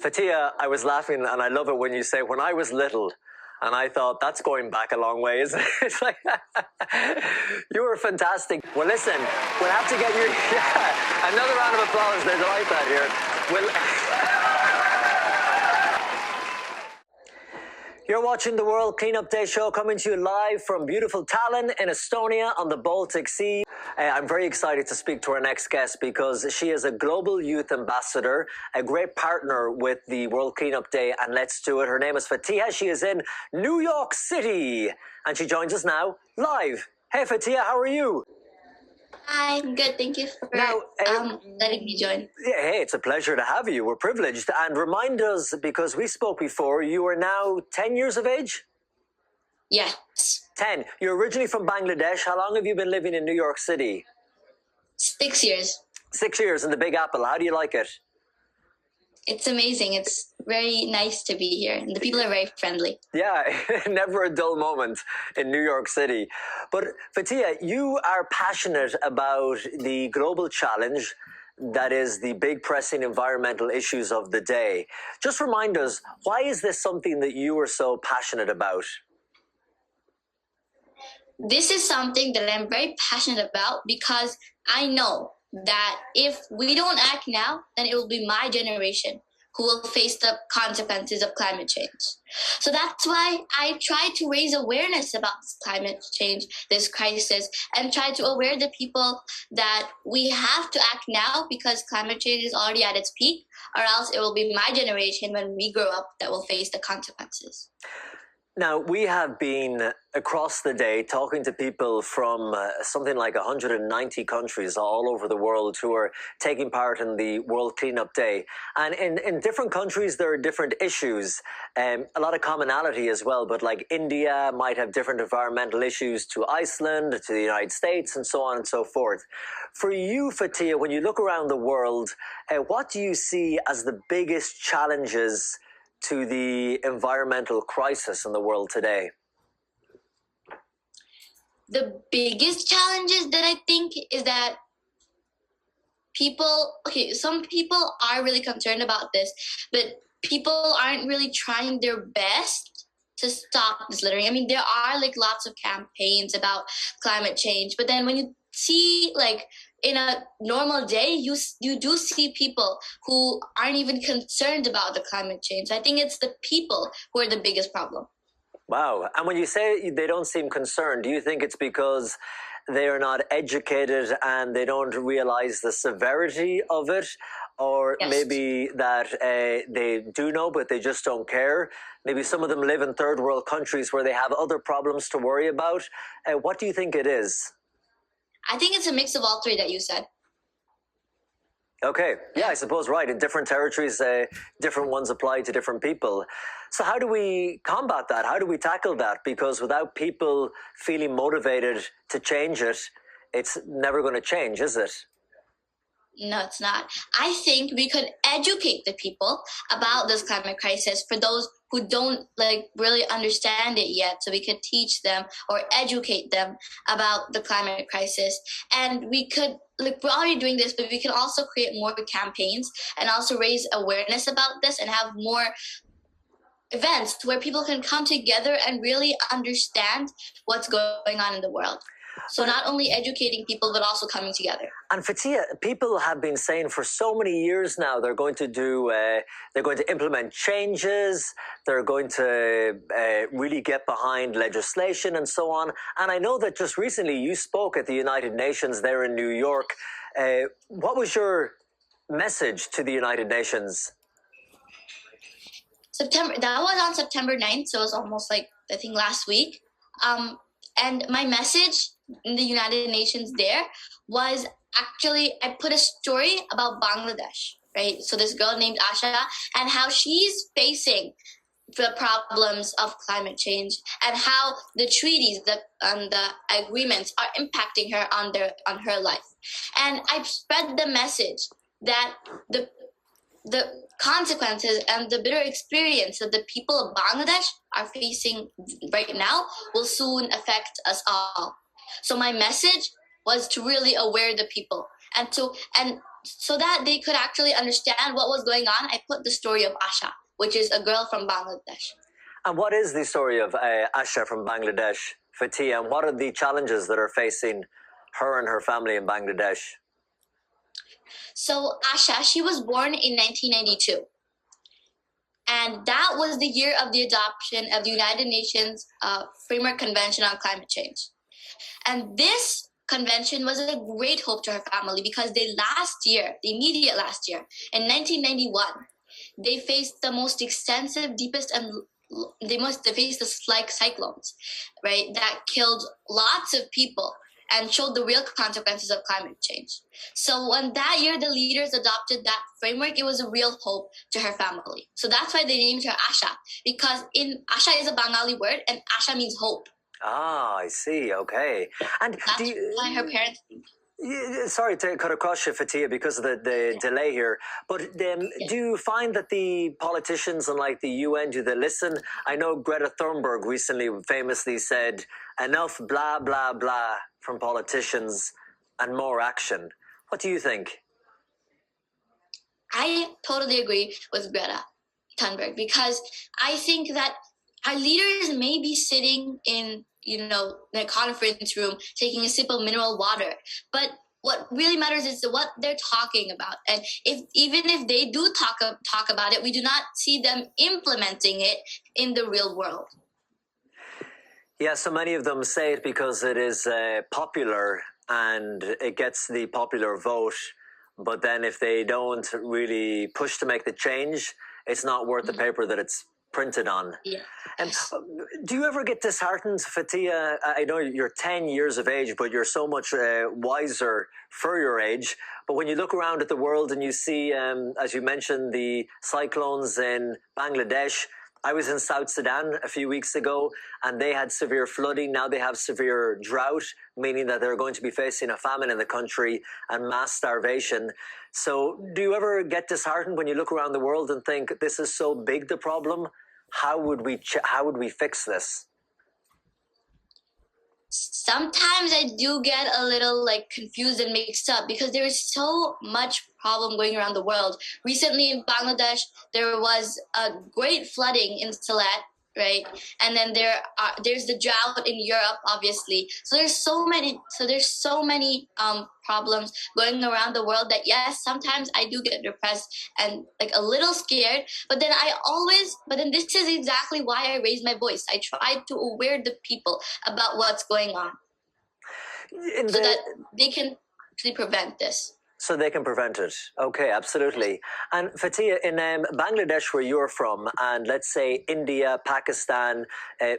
Faatiha, I was laughing, and I love it when you say, when I was little. And I thought, that's going back a long way, isn't it? It's like, you were fantastic. Well, listen, we'll have to get you... Yeah, another round of applause. There's a like that here. You're watching the World Cleanup Day show, coming to you live from beautiful Tallinn in Estonia on the Baltic Sea. I'm very excited to speak to our next guest because she is a global youth ambassador, a great partner with the World Cleanup Day and Let's Do It. Her name is Faatiha. She is in New York City and she joins us now live. Hey Faatiha, how are you? Hi, I'm good. Thank you for letting me join. Yeah, hey, it's a pleasure to have you. We're privileged. And remind us, because we spoke before, you are now 10 years of age? Yes. 10. You're originally from Bangladesh. How long have you been living in New York City? 6 years. 6 years in the Big Apple. How do you like it? It's amazing. It's very nice to be here. And the people are very friendly. Yeah, never a dull moment in New York City. But Faatiha, you are passionate about the global challenge that is the big pressing environmental issues of the day. Just remind us, why is this something that you are so passionate about? This is something that I'm very passionate about because I know that if we don't act now, then it will be my generation who will face the consequences of climate change. So that's why I try to raise awareness about this climate change, this crisis, and try to aware the people that we have to act now because climate change is already at its peak, or else it will be my generation when we grow up that will face the consequences. Now, we have been across the day talking to people from something like 190 countries all over the world who are taking part in the World Cleanup Day. And in different countries, there are different issues, a lot of commonality as well. But like India might have different environmental issues to Iceland, to the United States, and so on and so forth. For you, Faatiha, when you look around the world, what do you see as the biggest challenges to the environmental crisis in the world today? The biggest challenges that I think is that some people are really concerned about this, but people aren't really trying their best to stop this littering. I mean, there are like lots of campaigns about climate change, but then when you see like in a normal day, you do see people who aren't even concerned about the climate change. I think it's the people who are the biggest problem. Wow. And when you say they don't seem concerned, do you think it's because they are not educated and they don't realize the severity of it? Or Yes. maybe that they do know, but they just don't care? Maybe some of them live in third world countries where they have other problems to worry about. What do you think it is? I think it's a mix of all three that you said. Okay. Yeah, I suppose, right. In different territories, different ones apply to different people. So how do we combat that? How do we tackle that? Because without people feeling motivated to change it, it's never going to change, is it? No, it's not. I think we could educate the people about this climate crisis for those who don't like really understand it yet. So we could teach them or educate them about the climate crisis. And we could, like, we're already doing this, but we can also create more campaigns and also raise awareness about this and have more events where people can come together and really understand what's going on in the world. So not only educating people, but also coming together. And Faatiha, people have been saying for so many years now they're going to implement changes, they're going to really get behind legislation and so on. And I know that just recently you spoke at the United Nations there in New York. What was your message to the United Nations? That was on September 9th, so it was almost like, I think, last week. And my message in the United Nations there was actually, I put a story about Bangladesh, right? So this girl named Asha and how she's facing the problems of climate change and how the treaties and the agreements are impacting her on her life. And I spread the message that the consequences and the bitter experience that the people of Bangladesh are facing right now will soon affect us all. So my message was to really aware the people and so that they could actually understand what was going on, I put the story of Asha, which is a girl from Bangladesh. And what is the story of Asha from Bangladesh, Faatiha, and what are the challenges that are facing her and her family in Bangladesh? So Asha, she was born in 1992. And that was the year of the adoption of the United Nations Framework Convention on Climate Change. And this convention was a great hope to her family because the immediate last year, in 1991, they faced the most extensive, deepest, and they faced the cyclones, right, that killed lots of people and showed the real consequences of climate change. So when that year the leaders adopted that framework, it was a real hope to her family. So that's why they named her Asha, because Asha is a Bengali word and Asha means hope. Ah, I see. Okay. And that's why her parents. Sorry to cut across you, Faatiha, because of the delay here. But do you find that the politicians and like the UN, do they listen? I know Greta Thunberg recently famously said, enough blah, blah, blah from politicians and more action. What do you think? I totally agree with Greta Thunberg because I think that our leaders may be sitting in the conference room taking a sip of mineral water, but what really matters is what they're talking about. And even if they do talk about it, we do not see them implementing it in the real world. Yeah, so many of them say it because it is popular and it gets the popular vote. But then if they don't really push to make the change, it's not worth the paper that it's printed on. Yeah. And do you ever get disheartened, Faatiha? I know you're 10 years of age, but you're so much wiser for your age. But when you look around at the world and you see, as you mentioned, the cyclones in Bangladesh, I was in South Sudan a few weeks ago, and they had severe flooding. Now they have severe drought, meaning that they're going to be facing a famine in the country and mass starvation. So do you ever get disheartened when you look around the world and think, this is so big, the problem? How would we fix this? Sometimes I do get a little confused and mixed up because there is so much problem going around the world. Recently in Bangladesh, there was a great flooding in Sylhet, right? And then there's the drought in Europe, obviously. So there's so many problems going around the world that yes, sometimes I do get depressed and a little scared. But then this is exactly why I raise my voice. I try to aware the people about what's going on, so that they can actually prevent this. So they can prevent it. Okay, absolutely. And Faatiha, in Bangladesh, where you're from, and let's say India, Pakistan,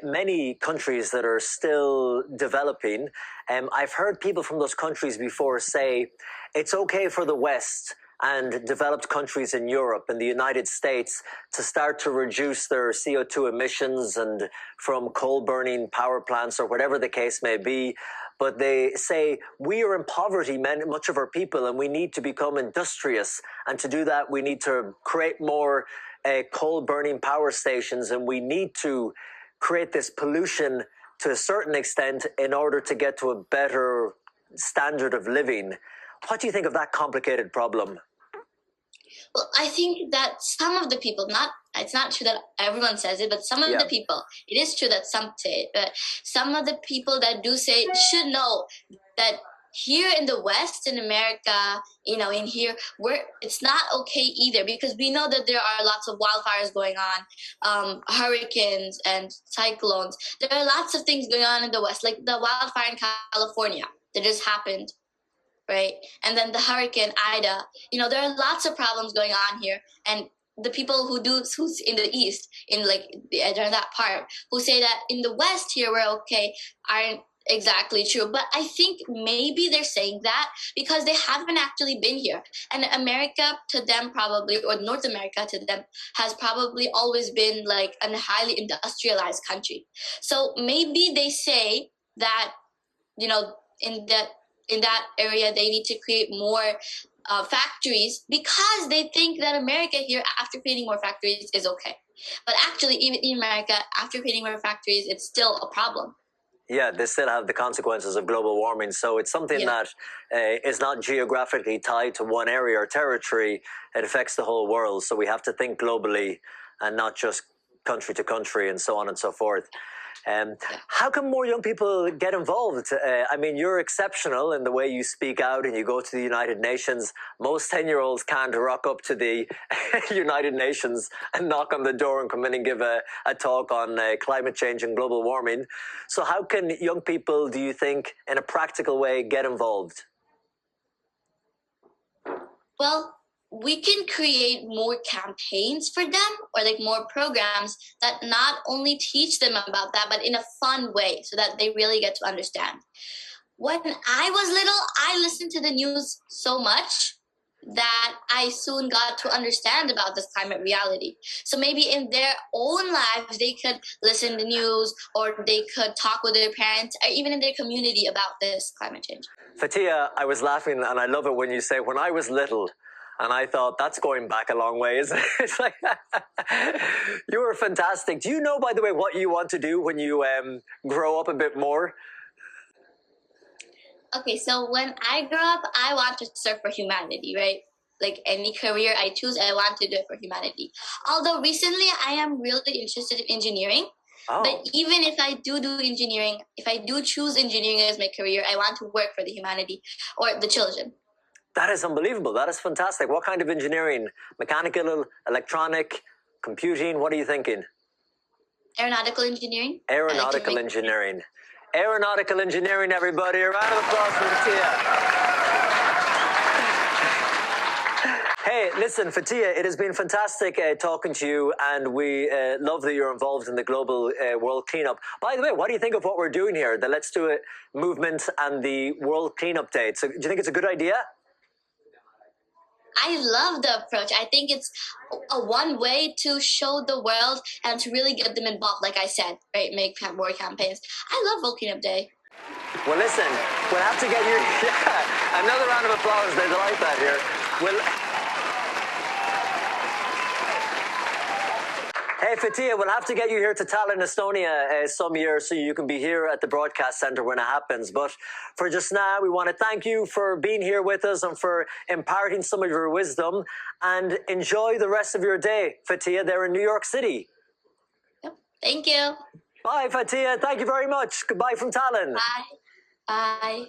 many countries that are still developing, I've heard people from those countries before say it's okay for the West and developed countries in Europe and the United States to start to reduce their CO2 emissions and from coal-burning power plants or whatever the case may be. But they say we are in poverty, much of our people, and we need to become industrious. And to do that, we need to create more coal-burning power stations, and we need to create this pollution to a certain extent in order to get to a better standard of living. What do you think of that complicated problem? Well, I think that some of the people, it's not true that everyone says it, but some of the people, it is true that some say it, but some of the people that do say it should know that here in the West, in America, in here, it's not okay either, because we know that there are lots of wildfires going on, hurricanes and cyclones. There are lots of things going on in the West, like the wildfire in California that just happened. Right. And then the hurricane Ida, there are lots of problems going on here. And the people who's in the East, in that part, who say that in the West here we're okay, aren't exactly true. But I think maybe they're saying that because they haven't actually been here. And America to them probably, or North America to them, has probably always been a highly industrialized country. So maybe they say that, in that area, they need to create more factories because they think that America here, after creating more factories, is okay. But actually, even in America, after creating more factories, it's still a problem. Yeah, they still have the consequences of global warming. So it's something that is not geographically tied to one area or territory. It affects the whole world. So we have to think globally and not just country to country and so on and so forth. How can more young people get involved? I mean, you're exceptional in the way you speak out and you go to the United Nations. Most 10-year-olds can't rock up to the United Nations and knock on the door and come in and give a talk on climate change and global warming. So how can young people, do you think, in a practical way, get involved? Well, we can create more campaigns for them, or like more programs that not only teach them about that, but in a fun way so that they really get to understand. When I was little, I listened to the news so much that I soon got to understand about this climate reality. So maybe in their own lives, they could listen to news, or they could talk with their parents, or even in their community about this climate change. Faatiha, I was laughing, and I love it when you say, when I was little, and I thought, that's going back a long way, isn't it? It's like, you were fantastic. Do you know, by the way, what you want to do when you grow up a bit more? Okay, so when I grow up, I want to serve for humanity, right? Like any career I choose, I want to do it for humanity. Although recently I am really interested in engineering. Oh. But even if I do engineering, if I do choose engineering as my career, I want to work for the humanity or the children. That is unbelievable. That is fantastic. What kind of engineering? Mechanical, electronic, computing? What are you thinking? Aeronautical engineering. Aeronautical engineering. Aeronautical engineering, everybody. A round of applause for Faatiha. Hey, listen, Faatiha, it has been fantastic talking to you, and we love that you're involved in the global world cleanup. By the way, what do you think of what we're doing here, the Let's Do It movement and the World Cleanup Day? So, do you think it's a good idea? I love the approach. I think it's a one way to show the world and to really get them involved, like I said, right? Make more campaigns. I love World Cleanup Day. Well, listen, we'll have to get you... Yeah, another round of applause. They like that here. Hey, Faatiha, we'll have to get you here to Tallinn, Estonia some year so you can be here at the broadcast centre when it happens. But for just now, we want to thank you for being here with us and for imparting some of your wisdom. And enjoy the rest of your day, Faatiha, there in New York City. Yep. Thank you. Bye, Faatiha. Thank you very much. Goodbye from Tallinn. Bye. Bye.